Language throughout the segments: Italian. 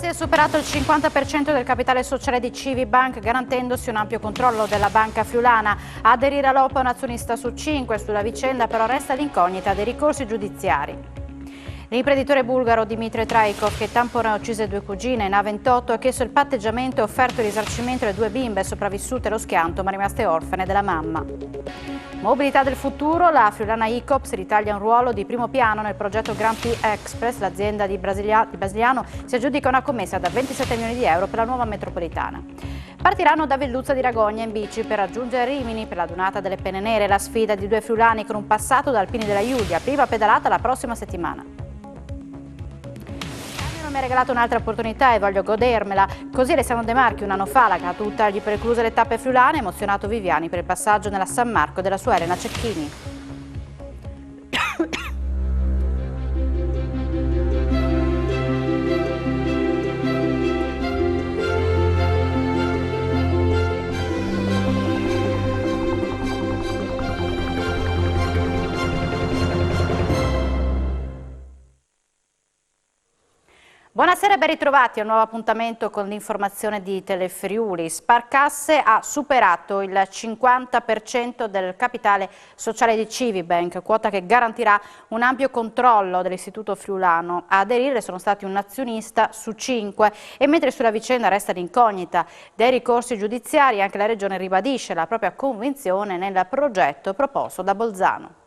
Sparcassi ha superato il 50% del capitale sociale di Civibank, garantendosi un ampio controllo della banca friulana. A aderire all'OPA un azionista su 5. Sulla vicenda però resta l'incognita dei ricorsi giudiziari. L'imprenditore bulgaro Dimitre Traikov, che tampona e uccise 2 cugine in A28, ha chiesto il patteggiamento e offerto il risarcimento alle 2 bimbe sopravvissute allo schianto ma rimaste orfane della mamma. Mobilità del futuro, la friulana Icops ritaglia un ruolo di primo piano nel progetto Grand Prix Express. L'azienda di Brasiliano si aggiudica una commessa da 27 milioni di euro per la nuova metropolitana. Partiranno da Velluzza di Ragogna in bici per raggiungere Rimini per la Dunata delle Penne Nere, la sfida di 2 friulani con un passato da Alpini della Giulia, prima pedalata la prossima settimana. Mi ha regalato un'altra opportunità e voglio godermela. Così Alessandro De Marchi un anno fa la tutta gli precluse le tappe friulane, emozionato Viviani per il passaggio nella San Marco della sua Elena Cecchini. Buonasera e ben ritrovati a un nuovo appuntamento con l'informazione di Telefriuli. Sparcasse ha superato il 50% del capitale sociale di Civibank, quota che garantirà un ampio controllo dell'istituto friulano. A aderire sono stati un azionista su 5 e mentre sulla vicenda resta l'incognita dei ricorsi giudiziari, anche la Regione ribadisce la propria convinzione nel progetto proposto da Bolzano.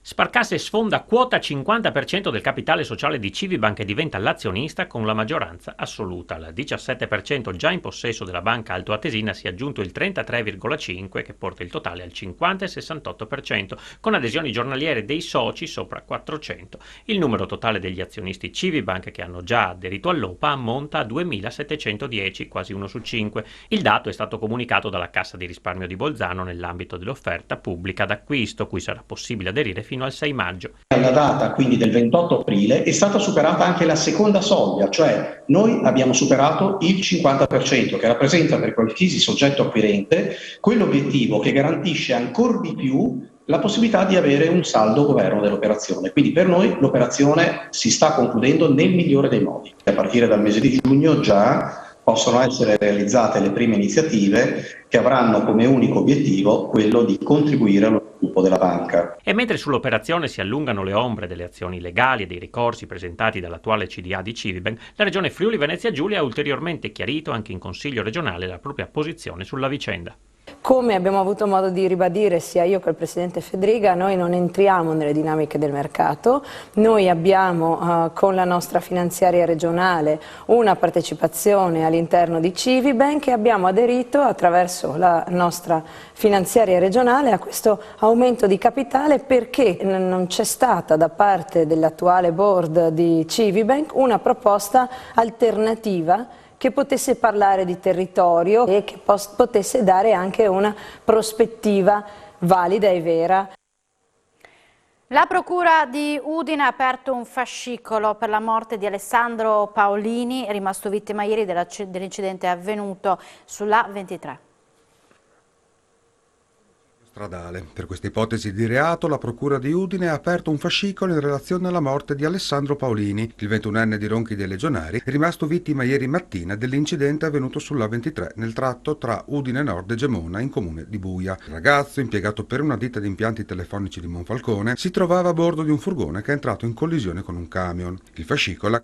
Sparcasse sfonda quota 50% del capitale sociale di Civibank e diventa l'azionista con la maggioranza assoluta. Al 17% già in possesso della banca altoatesina si è aggiunto il 33,5% che porta il totale al 50 e 68%, con adesioni giornaliere dei soci sopra 400. Il numero totale degli azionisti Civibank che hanno già aderito all'OPA ammonta a 2.710, quasi 1 su 5. Il dato è stato comunicato dalla Cassa di risparmio di Bolzano nell'ambito dell'offerta pubblica d'acquisto, cui sarà possibile aderire fino al 6 maggio. Alla data quindi del 28 aprile è stata superata anche la seconda soglia, cioè noi abbiamo superato il 50%, che rappresenta per qualsiasi soggetto acquirente quell'obiettivo che garantisce ancora di più la possibilità di avere un saldo governo dell'operazione. Quindi per noi l'operazione si sta concludendo nel migliore dei modi. A partire dal mese di giugno già possono essere realizzate le prime iniziative che avranno come unico obiettivo quello di contribuire allo sviluppo della banca. E mentre sull'operazione si allungano le ombre delle azioni legali e dei ricorsi presentati dall'attuale CDA di Civibank, la Regione Friuli Venezia Giulia ha ulteriormente chiarito anche in Consiglio regionale la propria posizione sulla vicenda. Come abbiamo avuto modo di ribadire sia io che il Presidente Fedriga, noi non entriamo nelle dinamiche del mercato, noi abbiamo con la nostra finanziaria regionale una partecipazione all'interno di Civibank e abbiamo aderito attraverso la nostra finanziaria regionale a questo aumento di capitale perché non c'è stata da parte dell'attuale board di Civibank una proposta alternativa che potesse parlare di territorio e che potesse dare anche una prospettiva valida e vera. La Procura di Udine ha aperto un fascicolo per la morte di Alessandro Paolini, rimasto vittima ieri dell'incidente avvenuto sulla 23. Stradale. Per questa ipotesi di reato la Procura di Udine ha aperto un fascicolo in relazione alla morte di Alessandro Paolini, il 21enne di Ronchi dei Legionari, rimasto vittima ieri mattina dell'incidente avvenuto sulla 23 nel tratto tra Udine Nord e Gemona in comune di Buia. Il ragazzo, impiegato per una ditta di impianti telefonici di Monfalcone, si trovava a bordo di un furgone che è entrato in collisione con un camion. Il fascicolo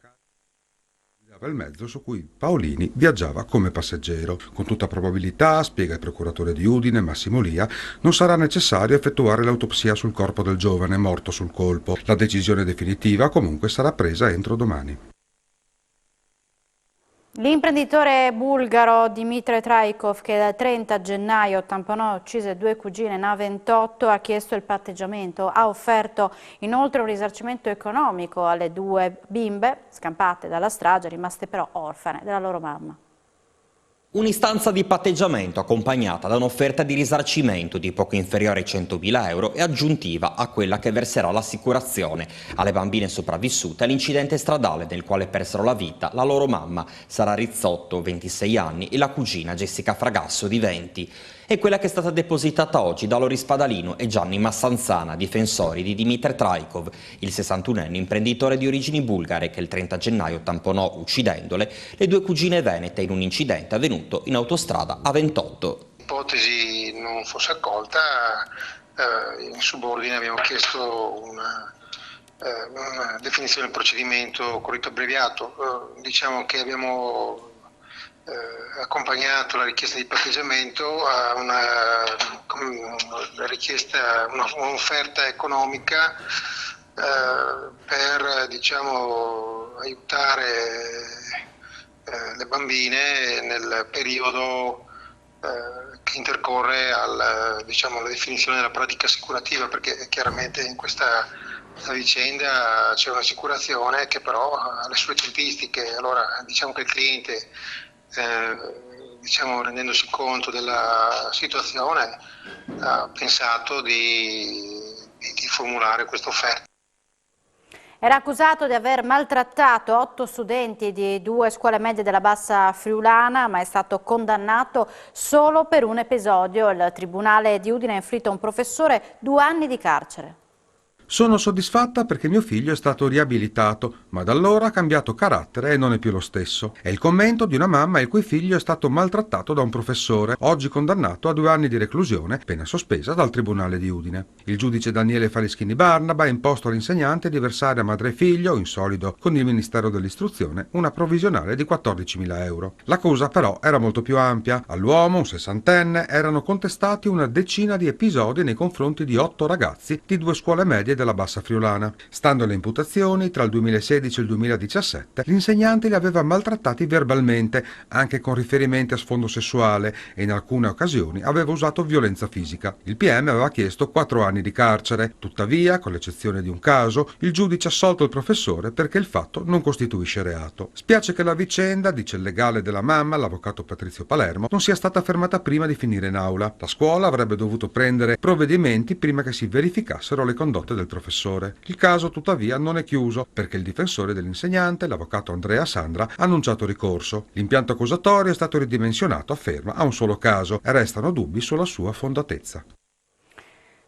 il mezzo su cui Paolini viaggiava come passeggero. Con tutta probabilità, spiega il procuratore di Udine Massimo Lia, non sarà necessario effettuare l'autopsia sul corpo del giovane morto sul colpo. La decisione definitiva comunque sarà presa entro domani. L'imprenditore bulgaro Dimitre Traikov, che dal 30 gennaio tamponò e uccise 2 cugine in A28, ha chiesto il patteggiamento. Ha offerto inoltre un risarcimento economico alle 2 bimbe scampate dalla strage, rimaste però orfane della loro mamma. Un'istanza di patteggiamento accompagnata da un'offerta di risarcimento di poco inferiore ai 100.000 euro e aggiuntiva a quella che verserà l'assicurazione alle bambine sopravvissute all'incidente stradale nel quale persero la vita la loro mamma Sara Rizzotto, 26 anni, e la cugina Jessica Fragasso, di 20. è quella che è stata depositata oggi da Loris Padalino e Gianni Massanzana, difensori di Dimitar Trajkov, il 61enne imprenditore di origini bulgare che il 30 gennaio tamponò, uccidendole, le due cugine venete in un incidente avvenuto in autostrada A28. L'ipotesi non fosse accolta, in subordine abbiamo chiesto una definizione del procedimento con rito abbreviato. Diciamo che abbiamo accompagnato la richiesta di patteggiamento a un'offerta economica per aiutare le bambine nel periodo che intercorre alla definizione della pratica assicurativa, perché chiaramente in questa vicenda c'è un'assicurazione che però ha le sue tempistiche. Allora diciamo che il cliente, rendendosi conto della situazione, ha pensato di formulare questa offerta. Era accusato di aver maltrattato 8 studenti di 2 scuole medie della Bassa Friulana, ma è stato condannato solo per un episodio. Il Tribunale di Udine ha inflitto a un professore 2 anni di carcere. Sono soddisfatta perché mio figlio è stato riabilitato, ma da allora ha cambiato carattere e non è più lo stesso. È il commento di una mamma il cui figlio è stato maltrattato da un professore, oggi condannato a 2 anni di reclusione, pena sospesa dal Tribunale di Udine. Il giudice Daniele Faleschini Barnaba ha imposto all'insegnante di versare a madre e figlio, in solido con il Ministero dell'Istruzione, una provvisionale di 14.000 euro. L'accusa però era molto più ampia. All'uomo, un 60enne, erano contestati una decina di episodi nei confronti di 8 ragazzi di 2 scuole medie della Bassa Friulana. Stando alle imputazioni, tra il 2016 e il 2017 l'insegnante li aveva maltrattati verbalmente, anche con riferimenti a sfondo sessuale, e in alcune occasioni aveva usato violenza fisica. Il PM aveva chiesto 4 anni di carcere. Tuttavia, con l'eccezione di un caso, il giudice ha assolto il professore perché il fatto non costituisce reato. Spiace che la vicenda, dice il legale della mamma, l'avvocato Patrizio Palermo, non sia stata fermata prima di finire in aula. La scuola avrebbe dovuto prendere provvedimenti prima che si verificassero le condotte del professore. Il caso tuttavia non è chiuso perché il difensore dell'insegnante, l'avvocato Andrea Sandra, ha annunciato ricorso. L'impianto accusatorio è stato ridimensionato, afferma, a un solo caso e restano dubbi sulla sua fondatezza.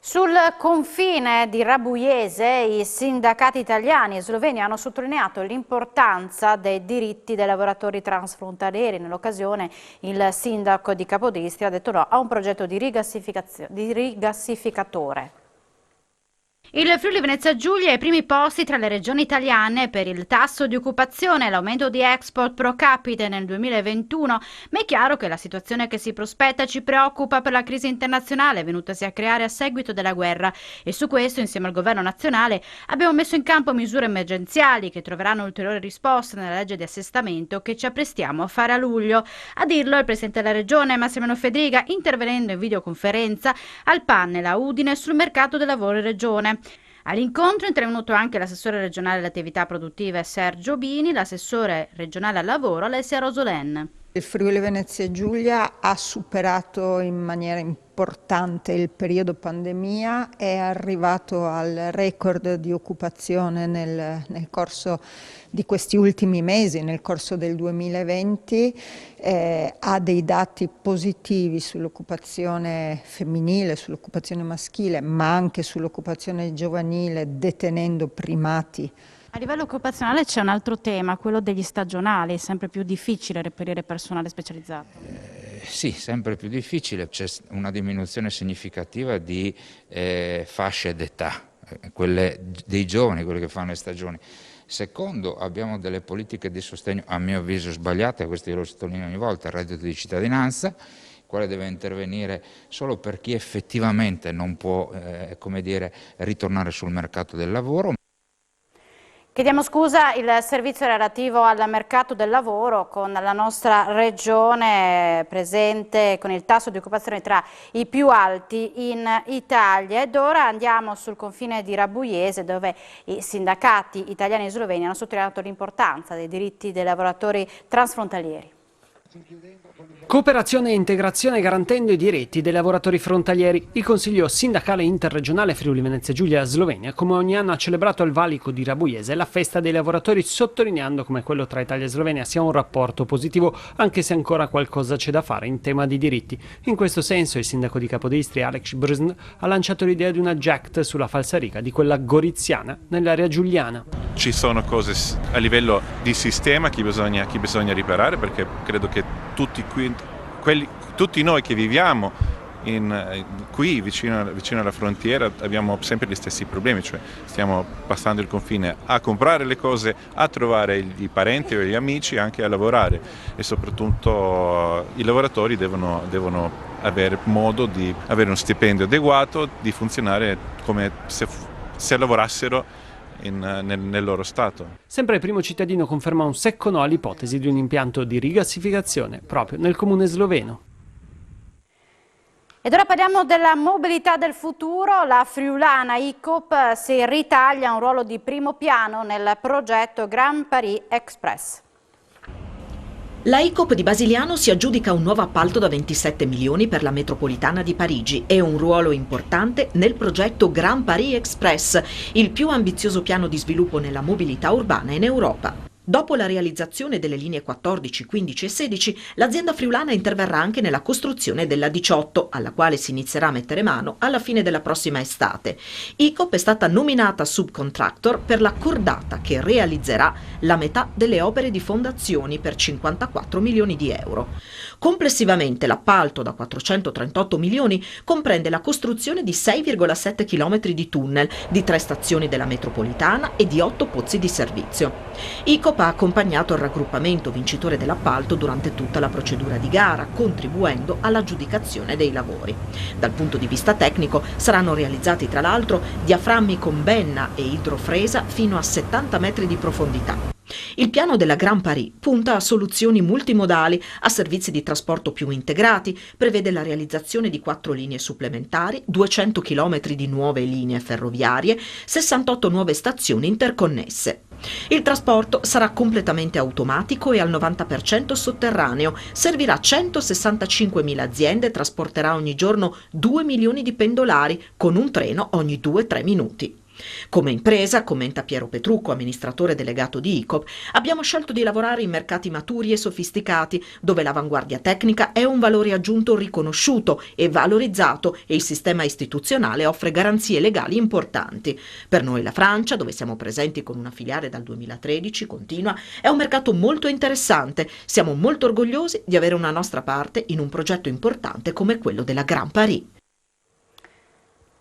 Sul confine di Rabuiese i sindacati italiani e sloveni hanno sottolineato l'importanza dei diritti dei lavoratori transfrontalieri. Nell'occasione il sindaco di Capodistria ha detto no a un progetto di rigassificatore. Il Friuli Venezia Giulia è ai primi posti tra le regioni italiane per il tasso di occupazione e l'aumento di export pro capite nel 2021, ma è chiaro che la situazione che si prospetta ci preoccupa per la crisi internazionale venutasi a creare a seguito della guerra, e su questo insieme al governo nazionale abbiamo messo in campo misure emergenziali che troveranno ulteriori risposte nella legge di assestamento che ci apprestiamo a fare a luglio. A dirlo il presidente della regione Massimiliano Fedriga, intervenendo in videoconferenza al panel a Udine sul mercato del lavoro in regione. All'incontro è intervenuto anche l'assessore regionale alle attività produttive Sergio Bini, l'assessore regionale al lavoro Alessia Rosolen. Il Friuli Venezia Giulia ha superato in maniera importante il periodo pandemia, è arrivato al record di occupazione nel corso di questi ultimi mesi, nel corso del 2020, ha dei dati positivi sull'occupazione femminile, sull'occupazione maschile, ma anche sull'occupazione giovanile, detenendo primati. A livello occupazionale c'è un altro tema, quello degli stagionali, è sempre più difficile reperire personale specializzato. Sì, sempre più difficile, c'è una diminuzione significativa di fasce d'età, quelle dei giovani, quelle che fanno le stagioni. Secondo, abbiamo delle politiche di sostegno, a mio avviso sbagliate, questo io lo sottolineo ogni volta, il reddito di cittadinanza, il quale deve intervenire solo per chi effettivamente non può ritornare sul mercato del lavoro. Chiediamo scusa, il servizio relativo al mercato del lavoro con la nostra regione presente con il tasso di occupazione tra i più alti in Italia. Ed ora andiamo sul confine di Rabuiese, dove i sindacati italiani e sloveni hanno sottolineato l'importanza dei diritti dei lavoratori transfrontalieri. Cooperazione e integrazione garantendo i diritti dei lavoratori frontalieri. Il Consiglio sindacale interregionale Friuli Venezia Giulia Slovenia, come ogni anno, ha celebrato al valico di Rabuiese la festa dei lavoratori, sottolineando come quello tra Italia e Slovenia sia un rapporto positivo, anche se ancora qualcosa c'è da fare in tema di diritti. In questo senso, il sindaco di Capodistria, Alex Brzn, ha lanciato l'idea di una JACT sulla falsariga di quella goriziana nell'area giuliana. Ci sono cose a livello di sistema che bisogna riparare, perché credo che tutti noi che viviamo qui vicino alla frontiera abbiamo sempre gli stessi problemi, cioè stiamo passando il confine a comprare le cose, a trovare i parenti o gli amici, anche a lavorare, e soprattutto i lavoratori devono avere modo di avere uno stipendio adeguato, di funzionare come se lavorassero nel loro Stato. Sempre il Primo Cittadino conferma un secco no all'ipotesi di un impianto di rigassificazione proprio nel comune sloveno. Ed ora parliamo della mobilità del futuro. La friulana ICOP si ritaglia un ruolo di primo piano nel progetto Grand Paris Express. La ICOP di Basiliano si aggiudica un nuovo appalto da 27 milioni per la metropolitana di Parigi e un ruolo importante nel progetto Grand Paris Express, il più ambizioso piano di sviluppo nella mobilità urbana in Europa. Dopo la realizzazione delle linee 14, 15 e 16, l'azienda friulana interverrà anche nella costruzione della 18, alla quale si inizierà a mettere mano alla fine della prossima estate. ICOP è stata nominata subcontractor per la cordata che realizzerà la metà delle opere di fondazioni per 54 milioni di euro. Complessivamente l'appalto da 438 milioni comprende la costruzione di 6,7 km di tunnel, di 3 stazioni della metropolitana e di 8 pozzi di servizio. ICOP ha accompagnato il raggruppamento vincitore dell'appalto durante tutta la procedura di gara, contribuendo all'aggiudicazione dei lavori. Dal punto di vista tecnico saranno realizzati tra l'altro diaframmi con benna e idrofresa fino a 70 metri di profondità. Il piano della Grand Paris punta a soluzioni multimodali, a servizi di trasporto più integrati, prevede la realizzazione di 4 linee supplementari, 200 km di nuove linee ferroviarie, 68 nuove stazioni interconnesse. Il trasporto sarà completamente automatico e al 90% sotterraneo, servirà 165.000 aziende e trasporterà ogni giorno 2 milioni di pendolari con un treno ogni 2-3 minuti. Come impresa, commenta Piero Petrucco, amministratore delegato di ICOP, abbiamo scelto di lavorare in mercati maturi e sofisticati, dove l'avanguardia tecnica è un valore aggiunto riconosciuto e valorizzato e il sistema istituzionale offre garanzie legali importanti. Per noi la Francia, dove siamo presenti con una filiale dal 2013, continua, è un mercato molto interessante. Siamo molto orgogliosi di avere una nostra parte in un progetto importante come quello della Grand Paris.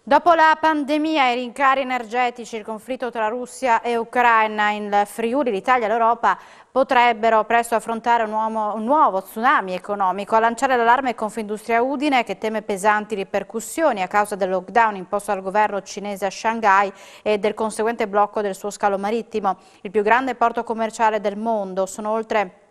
Dopo la pandemia e i rincari energetici, il conflitto tra Russia e Ucraina in Friuli, l'Italia e l'Europa potrebbero presto affrontare un nuovo tsunami economico. A lanciare l'allarme è Confindustria Udine, che teme pesanti ripercussioni a causa del lockdown imposto dal governo cinese a Shanghai e del conseguente blocco del suo scalo marittimo. Il più grande porto commerciale del mondo, sono oltre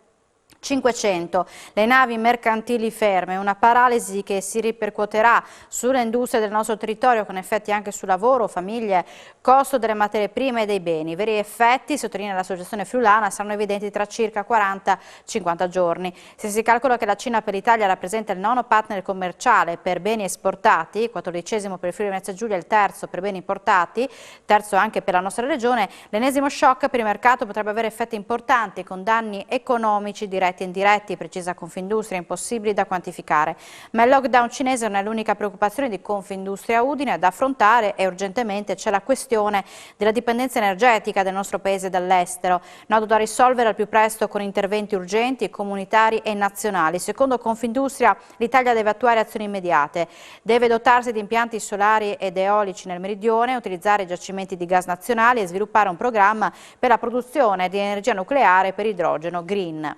500 le navi mercantili ferme, una paralisi che si ripercuoterà sulle industrie del nostro territorio con effetti anche su lavoro, famiglie, costo delle materie prime e dei beni. I veri effetti, sottolinea l'associazione friulana, saranno evidenti tra circa 40-50 giorni. Se si calcola che la Cina per l'Italia rappresenta il 9° partner commerciale per beni esportati, il 14° per il Friuli Venezia Giulia, il 3° per beni importati, 3° anche per la nostra regione, l'ennesimo shock per il mercato potrebbe avere effetti importanti con danni economici diretti e indiretti, precisa Confindustria, impossibili da quantificare. Ma il lockdown cinese non è l'unica preoccupazione di Confindustria Udine da affrontare e urgentemente c'è la questione della dipendenza energetica del nostro paese dall'estero, nodo da risolvere al più presto con interventi urgenti, comunitari e nazionali. Secondo Confindustria l'Italia deve attuare azioni immediate, deve dotarsi di impianti solari ed eolici nel meridione, utilizzare i giacimenti di gas nazionali e sviluppare un programma per la produzione di energia nucleare per idrogeno green.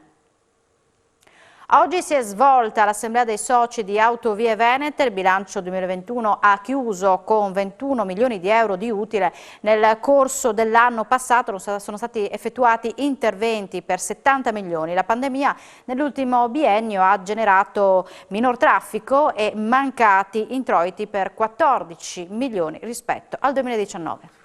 Oggi si è svolta l'assemblea dei soci di Autovie Venete. Il bilancio 2021 ha chiuso con 21 milioni di euro di utile. Nel corso dell'anno passato sono stati effettuati interventi per 70 milioni. La pandemia nell'ultimo biennio ha generato minor traffico e mancati introiti per 14 milioni rispetto al 2019.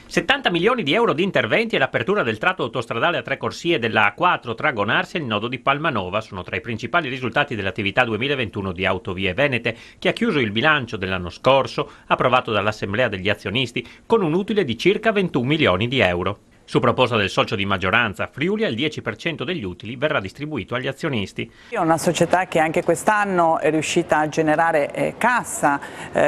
70 milioni di euro di interventi e l'apertura del tratto autostradale a 3 corsie della A4 tra Gonarsi e il nodo di Palmanova sono tra i principali risultati dell'attività 2021 di Autovie Venete, che ha chiuso il bilancio dell'anno scorso, approvato dall'Assemblea degli azionisti, con un utile di circa 21 milioni di euro. Su proposta del socio di maggioranza, Friulia, il 10% degli utili verrà distribuito agli azionisti. È una società che anche quest'anno è riuscita a generare cassa,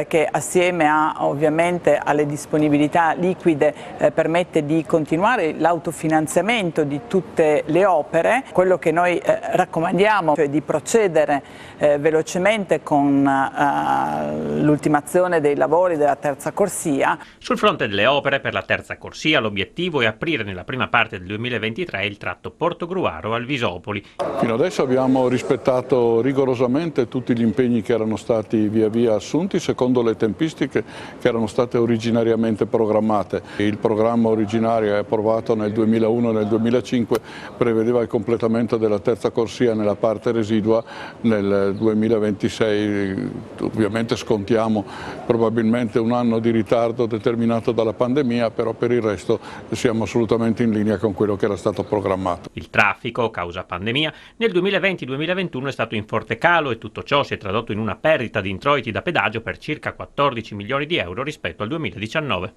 che assieme ovviamente alle disponibilità liquide permette di continuare l'autofinanziamento di tutte le opere. Quello che noi raccomandiamo è di procedere velocemente con l'ultimazione dei lavori della terza corsia. Sul fronte delle opere per la terza corsia l'obiettivo è aprire nella prima parte del 2023 il tratto Portogruaro-Alvisopoli. Fino adesso abbiamo rispettato rigorosamente tutti gli impegni che erano stati via via assunti secondo le tempistiche che erano state originariamente programmate. Il programma originario approvato nel 2001 e nel 2005 prevedeva il completamento della terza corsia nella parte residua nel 2026. Ovviamente scontiamo probabilmente un anno di ritardo determinato dalla pandemia, però per il resto siamo assolutamente in linea con quello che era stato programmato. Il traffico, causa pandemia, nel 2020-2021 è stato in forte calo e tutto ciò si è tradotto in una perdita di introiti da pedaggio per circa 14 milioni di euro rispetto al 2019.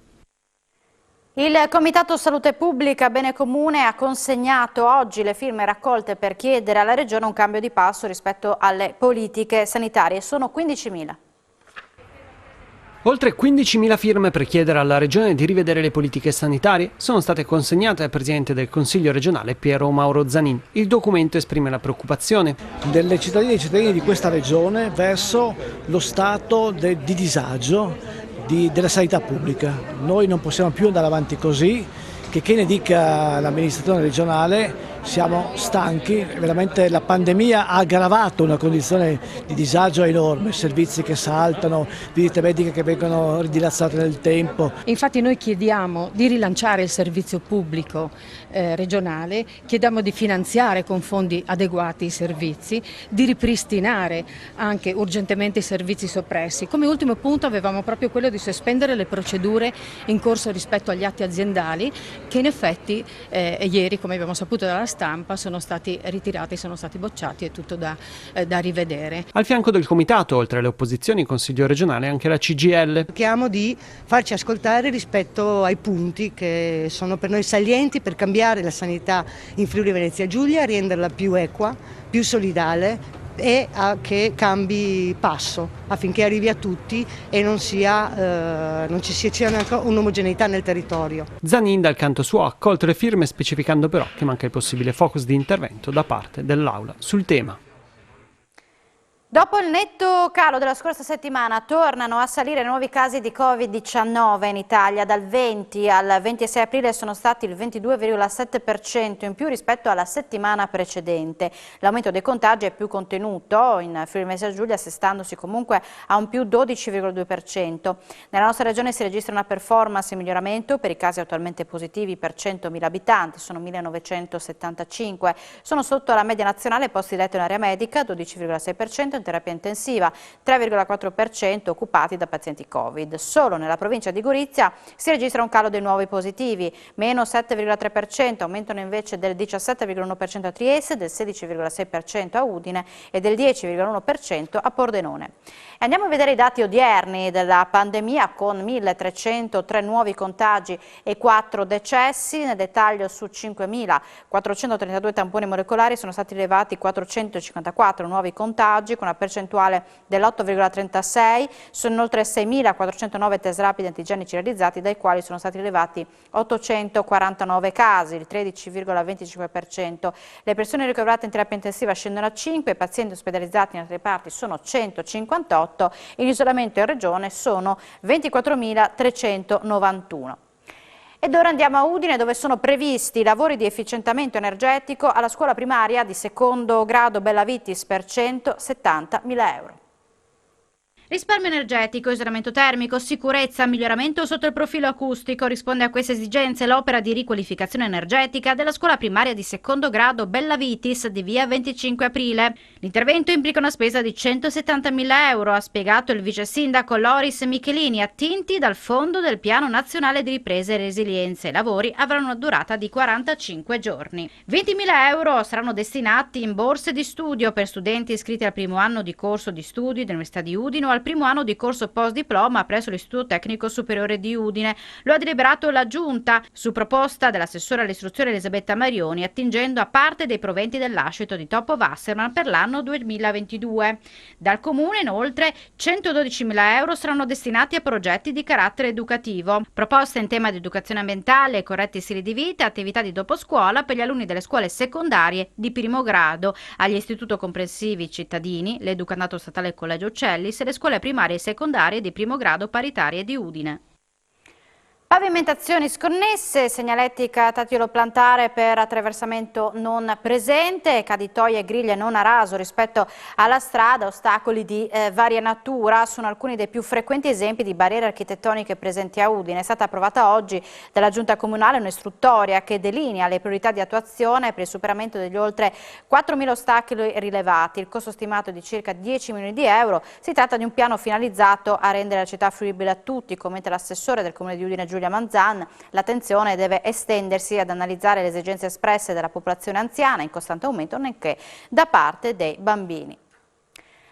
Il Comitato Salute Pubblica Bene Comune ha consegnato oggi le firme raccolte per chiedere alla Regione un cambio di passo rispetto alle politiche sanitarie. Sono 15.000. Oltre 15.000 firme per chiedere alla Regione di rivedere le politiche sanitarie sono state consegnate al Presidente del Consiglio regionale Piero Mauro Zanin. Il documento esprime la preoccupazione delle cittadine e cittadini di questa Regione verso lo stato di disagio della sanità pubblica. Noi non possiamo più andare avanti così, che ne dica l'amministrazione regionale, siamo stanchi, veramente la pandemia ha aggravato una condizione di disagio enorme, servizi che saltano, visite mediche che vengono ridilazzate nel tempo. Infatti noi chiediamo di rilanciare il servizio pubblico regionale, chiediamo di finanziare con fondi adeguati i servizi, di ripristinare anche urgentemente i servizi soppressi. Come ultimo punto avevamo proprio quello di sospendere le procedure in corso rispetto agli atti aziendali che in effetti ieri, come abbiamo saputo dalla stampa, sono stati ritirati, sono stati bocciati, è tutto da rivedere. Al fianco del comitato, oltre alle opposizioni, il Consiglio regionale, anche la CGIL. Cerchiamo di farci ascoltare rispetto ai punti che sono per noi salienti per cambiare la sanità in Friuli Venezia Giulia, renderla più equa, più solidale e che cambi passo affinché arrivi a tutti e non ci sia neanche un'omogeneità nel territorio. Zanin dal canto suo ha accolto le firme, specificando però che manca il possibile focus di intervento da parte dell'Aula sul tema. Dopo il netto calo della scorsa settimana tornano a salire nuovi casi di Covid-19 in Italia. Dal 20 al 26 aprile sono stati il 22,7% in più rispetto alla settimana precedente. L'aumento dei contagi è più contenuto in Friuli Venezia Giulia, assestandosi comunque a un più 12,2%. Nella nostra regione si registra una performance in miglioramento per i casi attualmente positivi per 100.000 abitanti, sono 1.975. Sono sotto la media nazionale posti letto in area medica, 12,6%, in terapia intensiva, 3,4% occupati da pazienti Covid. Solo nella provincia di Gorizia si registra un calo dei nuovi positivi, meno 7,3%, aumentano invece del 17,1% a Trieste, del 16,6% a Udine e del 10,1% a Pordenone. E andiamo a vedere i dati odierni della pandemia con 1.303 nuovi contagi e 4 decessi. Nel dettaglio, su 5.432 tamponi molecolari sono stati rilevati 454 nuovi contagi con una percentuale dell'8,36, sono inoltre 6.409 test rapidi antigenici realizzati, dai quali sono stati rilevati 849 casi, il 13,25%. Le persone ricoverate in terapia intensiva scendono a 5, i pazienti ospedalizzati in altri reparti sono 158, in isolamento in regione sono 24.391. Ed ora andiamo a Udine, dove sono previsti lavori di efficientamento energetico alla scuola primaria di secondo grado Bellavittis per 170.000 euro. Risparmio energetico, isolamento termico, sicurezza, miglioramento sotto il profilo acustico. Risponde a queste esigenze l'opera di riqualificazione energetica della scuola primaria di secondo grado Bellavitis di via 25 aprile. L'intervento implica una spesa di 170.000 euro, ha spiegato il vice sindaco Loris Michelini, attinti dal Fondo del Piano Nazionale di Ripresa e Resilienza. I lavori avranno una durata di 45 giorni. 20.000 euro saranno destinati in borse di studio per studenti iscritti al primo anno di corso di studi dell'Università di Udine o al primo anno di corso post diploma presso l'Istituto Tecnico Superiore di Udine. Lo ha deliberato la Giunta su proposta dell'assessore all'istruzione Elisabetta Marioni, attingendo a parte dei proventi del lascito di Topo Wasserman per l'anno 2022. Dal Comune inoltre 112.000 euro saranno destinati a progetti di carattere educativo, proposte in tema di educazione ambientale, corretti stili di vita, attività di doposcuola per gli alunni delle scuole secondarie di primo grado, agli istituti comprensivi cittadini, l'Educanato Statale Collegio Uccellis e le scuole primarie e secondarie di primo grado paritarie di Udine. Pavimentazioni sconnesse, segnaletica tattilo-plantare per attraversamento non presente, caditoie e griglie non a raso rispetto alla strada, ostacoli di varia natura sono alcuni dei più frequenti esempi di barriere architettoniche presenti a Udine. È stata approvata oggi dalla Giunta Comunale un'istruttoria che delinea le priorità di attuazione per il superamento degli oltre 4.000 ostacoli rilevati. Il costo stimato è di circa 10 milioni di euro. Si tratta di un piano finalizzato a rendere la città fruibile a tutti, commenta l'assessore del Comune di Udine Giulia Manzan. L'attenzione deve estendersi ad analizzare le esigenze espresse della popolazione anziana in costante aumento, nonché da parte dei bambini.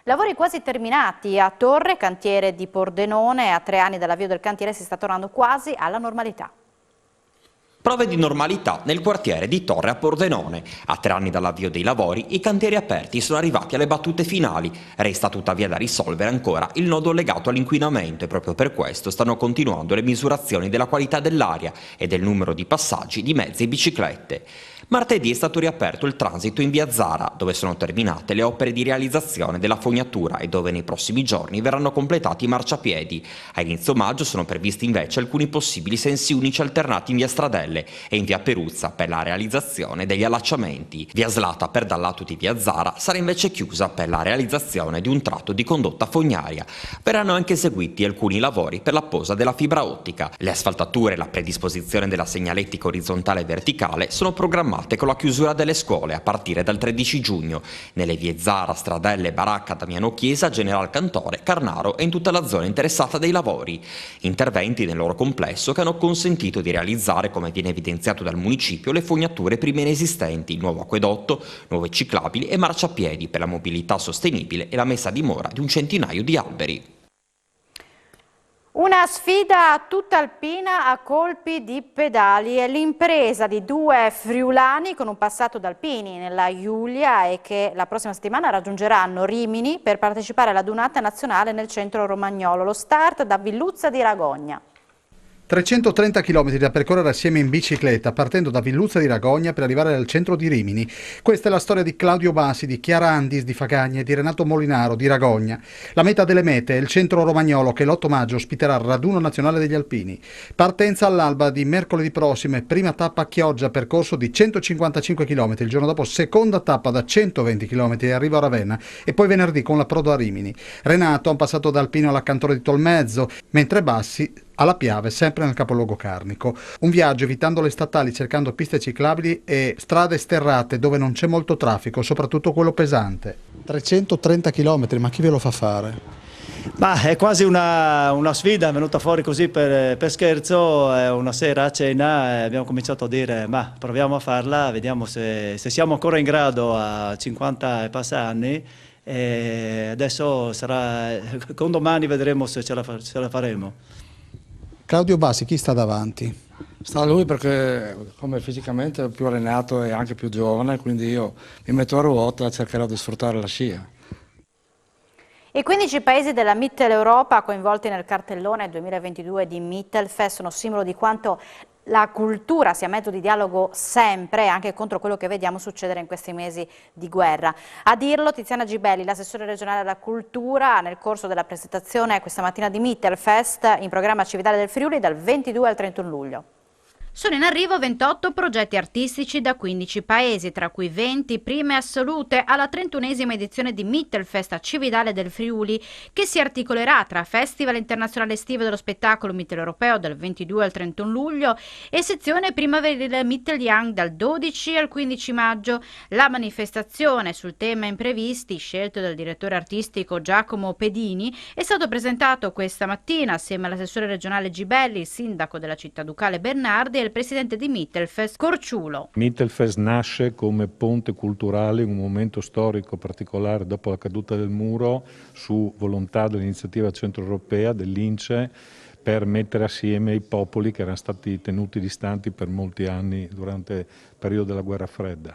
Lavori quasi terminati a Torre, cantiere di Pordenone. A 3 anni dall'avvio del cantiere si sta tornando quasi alla normalità. Prove di normalità nel quartiere di Torre a Pordenone. A 3 anni dall'avvio dei lavori, i cantieri aperti sono arrivati alle battute finali. Resta tuttavia da risolvere ancora il nodo legato all'inquinamento e proprio per questo stanno continuando le misurazioni della qualità dell'aria e del numero di passaggi di mezzi e biciclette. Martedì è stato riaperto il transito in via Zara, dove sono terminate le opere di realizzazione della fognatura e dove nei prossimi giorni verranno completati i marciapiedi. A inizio maggio sono previsti invece alcuni possibili sensi unici alternati in via Stradelle e in via Peruzza per la realizzazione degli allacciamenti. Via Slata per dal lato di via Zara sarà invece chiusa per la realizzazione di un tratto di condotta fognaria. Verranno anche eseguiti alcuni lavori per la posa della fibra ottica. Le asfaltature e la predisposizione della segnaletica orizzontale e verticale sono programmate con la chiusura delle scuole a partire dal 13 giugno, nelle vie Zara, Stradelle, Baracca, Damiano Chiesa, General Cantore, Carnaro e in tutta la zona interessata dai lavori. Interventi nel loro complesso che hanno consentito di realizzare, come viene evidenziato dal municipio, le fognature prima inesistenti, il nuovo acquedotto, nuove ciclabili e marciapiedi per la mobilità sostenibile e la messa a dimora di un centinaio di alberi. Una sfida tutta alpina a colpi di pedali. È l'impresa di 2 friulani con un passato da alpini nella Giulia e che la prossima settimana raggiungeranno Rimini per partecipare alla Dunata nazionale nel centro romagnolo. Lo start da Villuzza di Ragogna. 330 km da percorrere assieme in bicicletta, partendo da Villuzza di Ragogna per arrivare al centro di Rimini. Questa è la storia di Claudio Bassi, di Chiara Andis di Fagagna e di Renato Molinaro di Ragogna. La meta delle mete è il centro romagnolo che l'8 maggio ospiterà il raduno nazionale degli alpini. Partenza all'alba di mercoledì prossimo e prima tappa a Chioggia, percorso di 155 km. Il giorno dopo seconda tappa da 120 km e arrivo a Ravenna e poi venerdì con l'approdo a Rimini. Renato ha un passato da alpino all'accantore di Tolmezzo, mentre Bassi alla Piave, sempre nel capoluogo carnico. Un viaggio evitando le statali, cercando piste ciclabili e strade sterrate dove non c'è molto traffico, soprattutto quello pesante. 330 km, ma chi ve lo fa fare? Ma è quasi una sfida, è venuta fuori così per scherzo. Una sera a cena abbiamo cominciato a dire ma proviamo a farla, vediamo se siamo ancora in grado a 50 e passa anni. E adesso sarà, con domani vedremo se ce la faremo. Claudio Bassi, chi sta davanti? Sta lui perché come fisicamente è più allenato e anche più giovane, quindi io mi metto a ruota e cercherò di sfruttare la scia. I 15 paesi della Mitteleuropa coinvolti nel cartellone 2022 di Mittelfest sono simbolo di quanto la cultura sia mezzo di dialogo sempre, anche contro quello che vediamo succedere in questi mesi di guerra. A dirlo Tiziana Gibelli, l'assessore regionale alla cultura, nel corso della presentazione questa mattina di Mittelfest in programma Cividale del Friuli dal 22 al 31 luglio. Sono in arrivo 28 progetti artistici da 15 paesi, tra cui 20 prime assolute alla 31esima edizione di Mittelfest a Cividale del Friuli, che si articolerà tra Festival Internazionale Estivo dello Spettacolo Mitteleuropeo dal 22 al 31 luglio e sezione primaverile Mitteljahr dal 12 al 15 maggio. La manifestazione sul tema imprevisti, scelto dal direttore artistico Giacomo Pedini, è stato presentato questa mattina assieme all'assessore regionale Gibelli, il sindaco della città ducale Bernardi e il presidente di Mittelfest Corciulo. Mittelfest nasce come ponte culturale in un momento storico particolare dopo la caduta del muro, su volontà dell'iniziativa centroeuropea dell'INCE, per mettere assieme i popoli che erano stati tenuti distanti per molti anni durante il periodo della guerra fredda.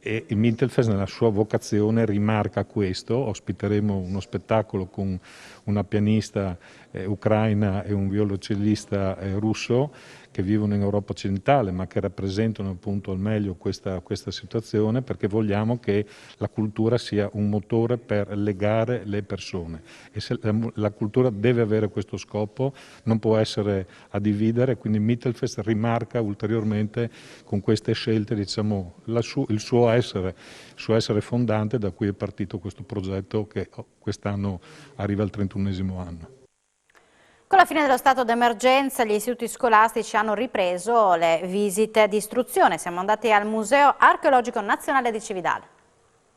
E il Mittelfest nella sua vocazione rimarca questo. Ospiteremo uno spettacolo con una pianista ucraina e un violoncellista russo che vivono in Europa occidentale ma che rappresentano appunto al meglio questa situazione, perché vogliamo che la cultura sia un motore per legare le persone e se la cultura deve avere questo scopo, non può essere a dividere, quindi Mittelfest rimarca ulteriormente con queste scelte, diciamo, il suo essere fondante, da cui è partito questo progetto che quest'anno arriva al 31esimo anno. Con la fine dello stato d'emergenza gli istituti scolastici hanno ripreso le visite di istruzione. Siamo andati al Museo Archeologico Nazionale di Cividale.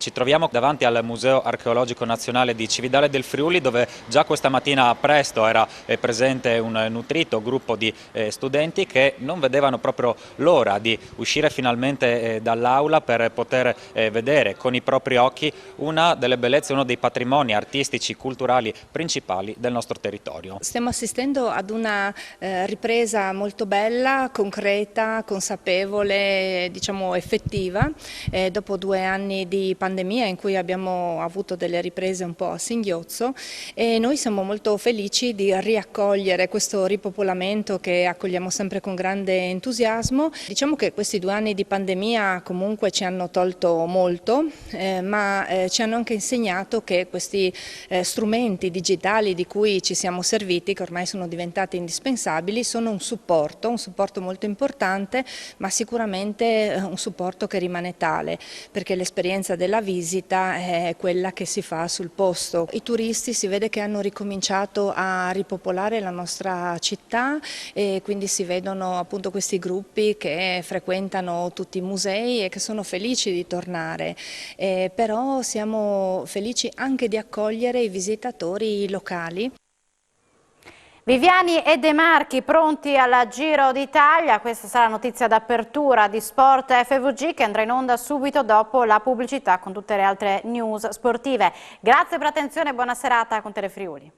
Ci troviamo davanti al Museo Archeologico Nazionale di Cividale del Friuli, dove già questa mattina presto era presente un nutrito gruppo di studenti che non vedevano proprio l'ora di uscire finalmente dall'aula per poter vedere con i propri occhi una delle bellezze, uno dei patrimoni artistici culturali principali del nostro territorio. Stiamo assistendo ad una ripresa molto bella, concreta, consapevole, diciamo effettiva, dopo 2 anni di pandemia in cui abbiamo avuto delle riprese un po' a singhiozzo, e noi siamo molto felici di riaccogliere questo ripopolamento che accogliamo sempre con grande entusiasmo. Diciamo che questi 2 anni di pandemia comunque ci hanno tolto molto, ma ci hanno anche insegnato che questi strumenti digitali di cui ci siamo serviti, che ormai sono diventati indispensabili, sono un supporto molto importante, ma sicuramente un supporto che rimane tale, perché l'esperienza della visita è quella che si fa sul posto. I turisti si vede che hanno ricominciato a ripopolare la nostra città e quindi si vedono appunto questi gruppi che frequentano tutti i musei e che sono felici di tornare, però siamo felici anche di accogliere i visitatori locali. Viviani e De Marchi pronti al Giro d'Italia, questa sarà la notizia d'apertura di Sport FVG che andrà in onda subito dopo la pubblicità con tutte le altre news sportive. Grazie per l'attenzione e buona serata con Telefriuli.